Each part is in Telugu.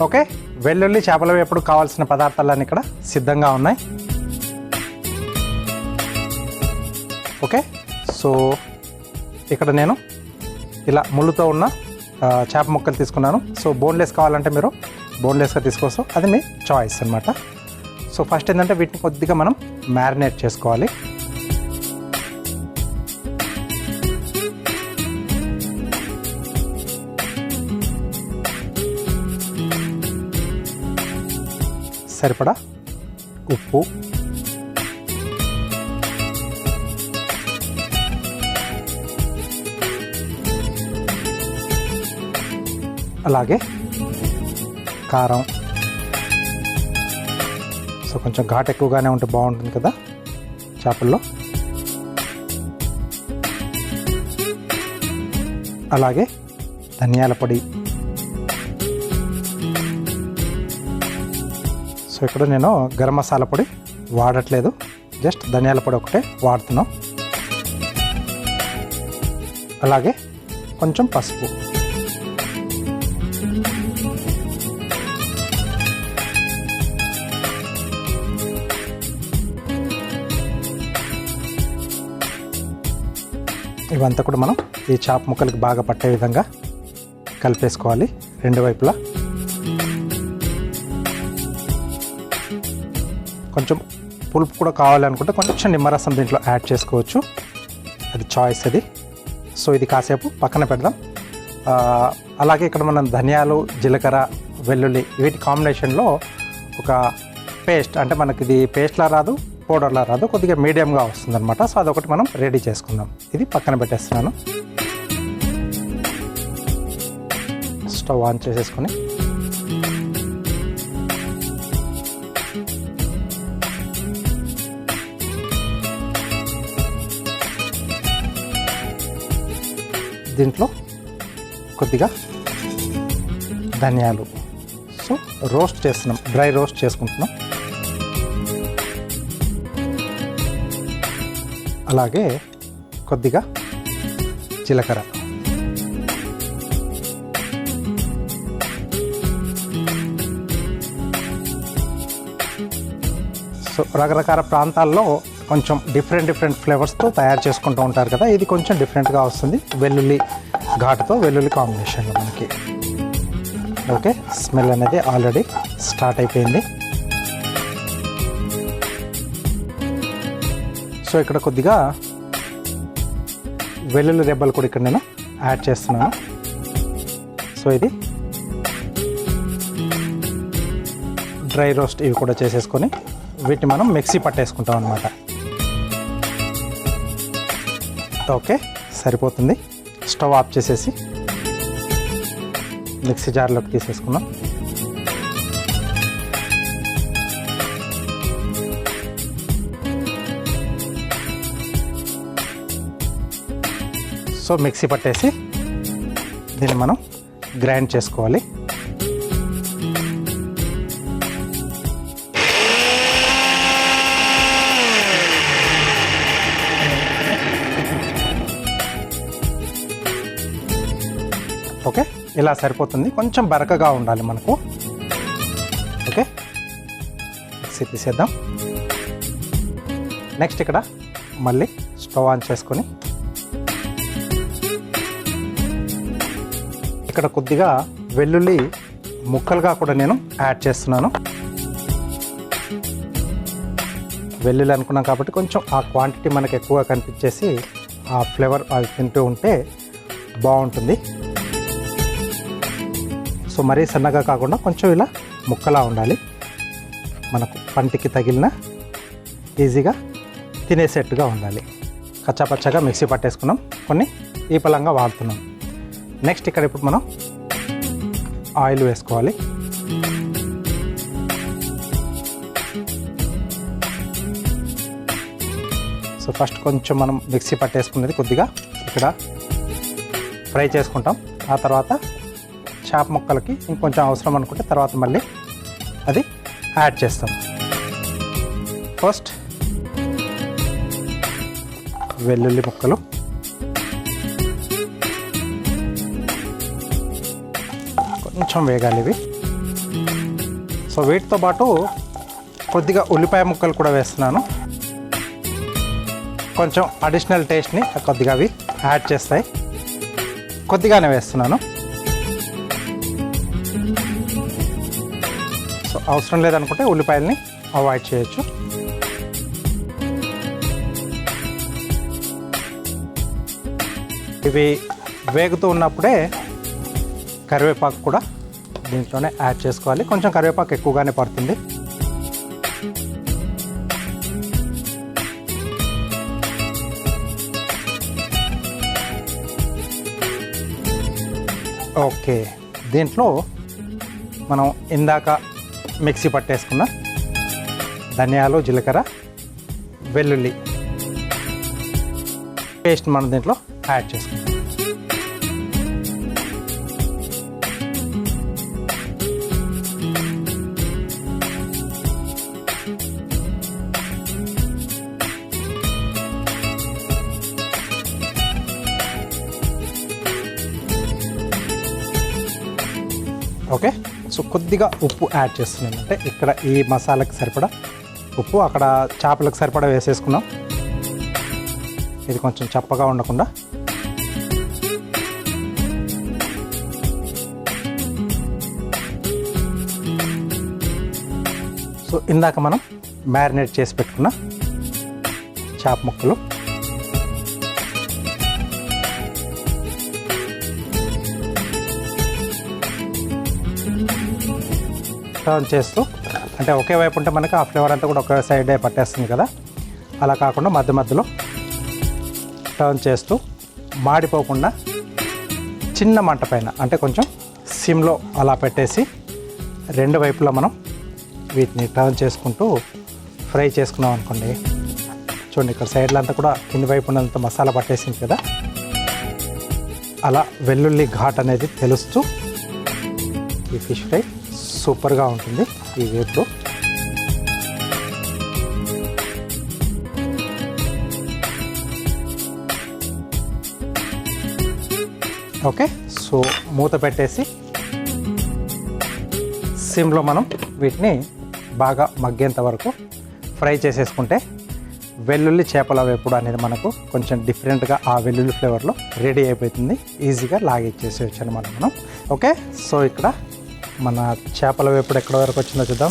ఓకే, వెల్లుల్లి చేపల వేపుడు కావాల్సిన పదార్థాలన్నీ ఇక్కడ సిద్ధంగా ఉన్నాయి. ఓకే, సో ఇక్కడ నేను ఇలా ముళ్ళుతో ఉన్న చేప ముక్కలు తీసుకున్నాను. సో బోన్లెస్ కావాలంటే మీరు బోన్లెస్గా తీసుకోవచ్చు, అది మీ చాయిస్ అనమాట. సో ఫస్ట్ ఏంటంటే వీటిని కొద్దిగా మనం మ్యారినేట్ చేసుకోవాలి. సరిపడా ఉప్పు, అలాగే కారం. సో కొంచెం ఘాటు ఎక్కువగానే ఉంటే బాగుంటుంది కదా చేపల్లో. అలాగే ధనియాల పొడి. సో ఇక్కడ నేను గరం మసాలా పొడి వాడట్లేదు, జస్ట్ ధనియాల పొడి ఒకటే వాడుతున్నాం. అలాగే కొంచెం పసుపు. ఇవంతా కూడా మనం ఈ చేప ముక్కలకి బాగా పట్టే విధంగా కలిపేసుకోవాలి రెండు వైపులా. కొంచెం పులుపు కూడా కావాలనుకుంటే కొంచెం నిమ్మరసం దీంట్లో యాడ్ చేసుకోవచ్చు, అది చాయిస్ అది. సో ఇది కాసేపు పక్కన పెడదాం. అలాగే ఇక్కడ మనం ధనియాలు, జీలకర్ర, వెల్లుల్లి వీటి కాంబినేషన్లో ఒక పేస్ట్, అంటే మనకి ఇది పేస్ట్లా రాదు, పౌడర్లా రాదు, కొద్దిగా మీడియంగా వస్తుందన్నమాట. సో అదొకటి మనం రెడీ చేసుకుందాం. ఇది పక్కన పెట్టేస్తున్నాను. స్టవ్ ఆన్ చేసేసుకొని దీంట్లో కొద్దిగా ధనియాలు, సో రోస్ట్ చేస్తున్నాం, డ్రై రోస్ట్ చేసుకుంటున్నాం. అలాగే కొద్దిగా జీలకర్ర. సో రకరకాల ప్రాంతాల్లో కొంచెం డిఫరెంట్ ఫ్లేవర్స్తో తయారు చేసుకుంటూ ఉంటారు కదా, ఇది కొంచెం డిఫరెంట్గా వస్తుంది వెల్లుల్లి ఘాటుతో, వెల్లుల్లి కాంబినేషన్లో మనకి. ఓకే, స్మెల్ అనేది ఆల్రెడీ స్టార్ట్ అయిపోయింది. సో ఇక్కడ కొద్దిగా వెల్లుల్లి రెబ్బలు కూడా ఇక్కడ నేను యాడ్ చేస్తున్నాను. సో ఇది డ్రై రోస్ట్ ఇవి కూడా చేసేసుకొని వీటిని మనం మిక్సీ పట్టేసుకుంటాం అన్నమాట. ఓకే, సరిపోతుంది. స్టవ్ ఆఫ్ చేసేసి మిక్సీ జార్లోకి తీసేసుకున్నాం. సో మిక్సీ పట్టేసి దీన్ని మనం గ్రైండ్ చేసుకోవాలి. ఓకే, ఇలా సరిపోతుంది. కొంచెం బరకగా ఉండాలి మనకు. ఓకే, మిక్సీ తీసేద్దాం. నెక్స్ట్ ఇక్కడ మళ్ళీ స్టవ్ ఆన్ చేసుకొని ఇక్కడ కొద్దిగా వెల్లుల్లి ముక్కలుగా కూడా నేను యాడ్ చేస్తున్నాను. వెల్లుల్లి అనుకున్నాం కాబట్టి కొంచెం ఆ క్వాంటిటీ మనకు ఎక్కువగా కనిపించేసి ఆ ఫ్లేవర్ అది తింటూ ఉంటే బాగుంటుంది. సో మరీ సన్నగా కాకుండా కొంచెం ఇలా ముక్కలా ఉండాలి, మనకు పంటికి తగిలిన ఈజీగా తినేసేట్టుగా ఉండాలి. కచ్చాపచ్చగా మిక్సీ పట్టేసుకున్నాం, కొన్ని ఈ పలంగా వాడుతున్నాం. నెక్స్ట్ ఇక్కడ ఇప్పుడు మనం ఆయిల్ వేసుకోవాలి. సో ఫస్ట్ కొంచెం మనం మిక్సీ పట్టేసుకున్నది కొద్దిగా ఇక్కడ ఫ్రై చేసుకుంటాం. ఆ తర్వాత చేప ముక్కలకి ఇంకొంచెం అవసరం అనుకుంటే తర్వాత మళ్ళీ అది యాడ్ చేస్తాం. ఫస్ట్ వెల్లుల్లి ముక్కలు, కొంచెం వేగాలి ఇవి. సో వీటితో పాటు కొద్దిగా ఉల్లిపాయ ముక్కలు కూడా వేస్తున్నాను. కొంచెం అడిషనల్ టేస్ట్ని కొద్దిగా అవి యాడ్ చేస్తాయి. కొద్దిగానే వేస్తున్నాను. సో అవసరం లేదనుకుంటే ఉల్లిపాయలని అవాయిడ్ చేయొచ్చు. ఇవి వేగుతూ ఉన్నప్పుడే కరివేపాకు కూడా దీంట్లోనే యాడ్ చేసుకోవాలి. కొంచెం కరివేపాకు ఎక్కువగానే పడుతుంది. ఓకే, దీంట్లో మనం ఇందాక మిక్సీ పట్టేసుకున్న ధనియాలు, జీలకర్ర, వెల్లుల్లి పేస్ట్ మనం దీంట్లో యాడ్ చేసుకుందాం. ఓకే, సో కొద్దిగా ఉప్పు యాడ్ చేస్తున్నాను. అంటే ఇక్కడ ఈ మసాలాకి సరిపడా ఉప్పు, అక్కడ చేపలకు సరిపడా వేసేసుకున్నాం. ఇది కొంచెం చప్పగా ఉండకుండా. సో ఇందాక మనం మ్యారినేట్ చేసి పెట్టుకున్న చేప ముక్కలు టర్న్ చేస్తూ, అంటే ఒకే వైపు ఉంటే మనకి ఆ ఫ్లేవర్ అంతా కూడా ఒకే సైడే పట్టేస్తుంది కదా, అలా కాకుండా మధ్య మధ్యలో టర్న్ చేస్తూ మాడిపోకుండా చిన్న మంట పైన, అంటే కొంచెం సిమ్లో అలా పెట్టేసి రెండు వైపులా మనం వీటిని టర్న్ చేసుకుంటూ ఫ్రై చేసుకున్నాం అనుకోండి. చూడండి, ఇక్కడ సైడ్లో అంతా కూడా కింది వైపు ఉన్నంత మసాలా పట్టేసింది కదా, అలా వెల్లుల్లి ఘాట్ అనేది తెలుస్తూ ఈ ఫిష్ ఫ్రై సూపర్గా ఉంటుంది ఈ వేపులో. ఓకే, సో మూత పెట్టేసి సిమ్లో మనం వీటిని బాగా మగ్గేంత వరకు ఫ్రై చేసేసుకుంటే వెల్లుల్లి చేపల వేపుడు అనేది మనకు కొంచెం డిఫరెంట్గా ఆ వెల్లుల్లి ఫ్లేవర్లో రెడీ అయిపోతుంది. ఈజీగా లాగిచ్చేసేయచ్చు అనమాట మనం. ఓకే, సో ఇక్కడ మన చేపల వేపుడు ఎక్కడ వరకు వచ్చిందో చూద్దాం.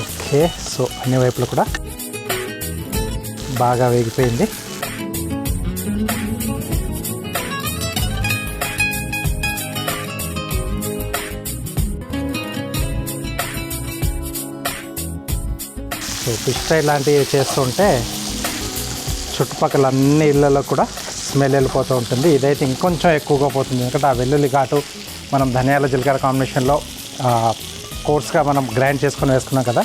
ఓకే, సో అన్ని వైపులు కూడా బాగా వేగిపోయింది. సో ఫిష్ ఫ్రై లాంటివి చేస్తుంటే చుట్టుపక్కల అన్ని ఇళ్ళల్లో కూడా స్మెల్ వెళ్ళిపోతూ ఉంటుంది. ఇదైతే ఇంకొంచెం ఎక్కువగా పోతుంది, ఎందుకంటే ఆ వెల్లుల్లి ఘాటు మనం ధనియాల జీలకర్ర కాంబినేషన్లో కోర్స్గా మనం గ్రైండ్ చేసుకొని వేసుకున్నాం కదా,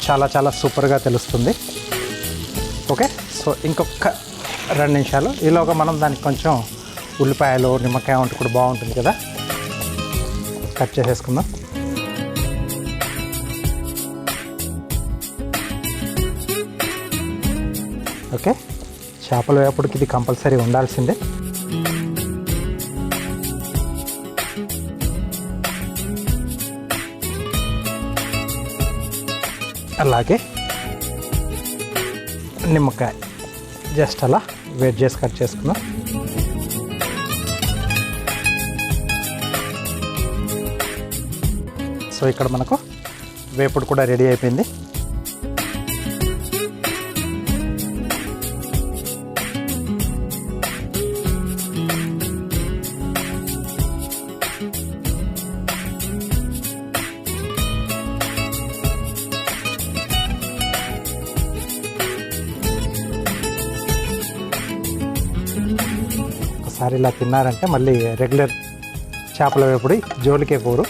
చాలా చాలా సూపర్గా తెలుస్తుంది. ఓకే, సో ఇంకొక 2 నిమిషాలు ఈలోగా మనం దానికి కొంచెం ఉల్లిపాయలు, నిమ్మకాయ ఉంటే కూడా బాగుంటుంది కదా, కట్ చేసేసుకుందాం. ఓకే, చేపల వేపుడుకి ఇది కంపల్సరీ ఉండాల్సిందే. అలాగే నిమ్మకాయ జస్ట్ అలా వెయిట్ చేసి కట్ చేసుకుందాం. సో ఇక్కడ మనకు వేపుడు కూడా రెడీ అయిపోయింది. ఒకసారి ఇలా తిన్నారంటే మళ్ళీ రెగ్యులర్ చేపల వేపుడు జోలికే పోరు.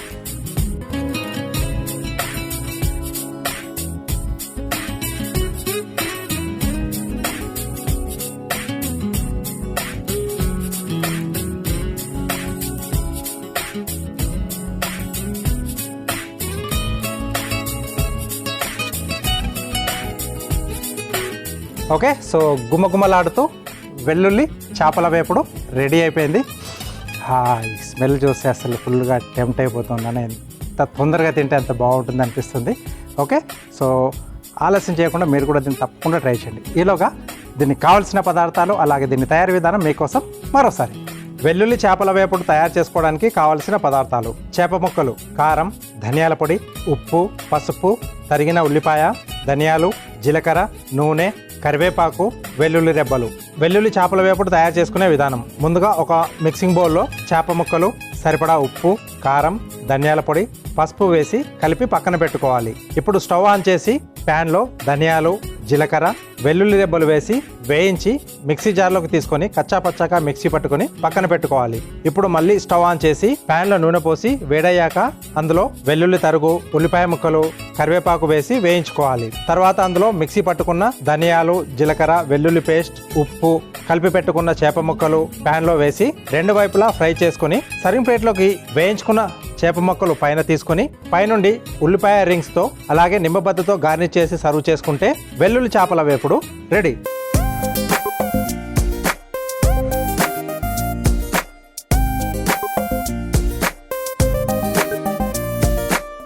ఓకే, సో గుమగుమలాడుతూ వెల్లుల్లి చేపల వేపుడు రెడీ అయిపోయింది. ఈ స్మెల్ చూస్తే అసలు ఫుల్గా టెంప్ట్ అయిపోతున్నాను. ఎంత తొందరగా తింటే అంత బాగుంటుంది అనిపిస్తుంది. ఓకే, సో ఆలస్యం చేయకుండా మీరు కూడా దీన్ని తప్పకుండా ట్రై చేయండి. ఈలోగా దీనికి కావాల్సిన పదార్థాలు అలాగే దీని తయారీ విధానం మీకోసం మరోసారి. వెల్లుల్లి చేపల వేపుడు తయారు చేసుకోవడానికి కావలసిన పదార్థాలు: చేప ముక్కలు, కారం, ధనియాల పొడి, ఉప్పు, పసుపు, తరిగిన ఉల్లిపాయ, ధనియాలు, జీలకర్ర, నూనె, కరివేపాకు, వెల్లుల్లి రెబ్బలు. వెల్లుల్లి చేపల వేపుడు తయారు చేసుకునే విధానం: ముందుగా ఒక మిక్సింగ్ బౌల్లో చేప ముక్కలు, సరిపడా ఉప్పు, కారం, ధనియాల పొడి, పసుపు వేసి కలిపి పక్కన పెట్టుకోవాలి. ఇప్పుడు స్టవ్ ఆన్ చేసి ప్యాన్లో ధనియాలు, జీలకర్ర, వెల్లుల్లి రెబ్బలు వేసి వేయించి మిక్సీ జార్లోకి తీసుకొని కచ్చా పచ్చాగా మిక్సీ పట్టుకొని పక్కన పెట్టుకోవాలి. ఇప్పుడు మళ్ళీ స్టవ్ ఆన్ చేసి ప్యాన్లో నూనె పోసి వేడయ్యాక అందులో వెల్లుల్లి తరుగు, ఉల్లిపాయ ముక్కలు, కరివేపాకు వేసి వేయించుకోవాలి. తర్వాత అందులో మిక్సీ పట్టుకున్న ధనియాలు, జీలకర్ర, వెల్లుల్లి పేస్ట్, ఉప్పు, కలిపి పెట్టుకున్న చేప ముక్కలు ప్యాన్లో వేసి రెండు వైపులా ఫ్రై చేసుకుని సర్వింగ్ ప్లేట్లోకి వేయించుకున్న చేప ముక్కలు పైన తీసుకుని పైనుండి ఉల్లిపాయ రింగ్స్తో అలాగే నిమ్మబద్దతో గార్నిష్ చేసి సర్వ్ చేసుకుంటే వెల్లుల్లి చేపల వేపుడు రెడీ.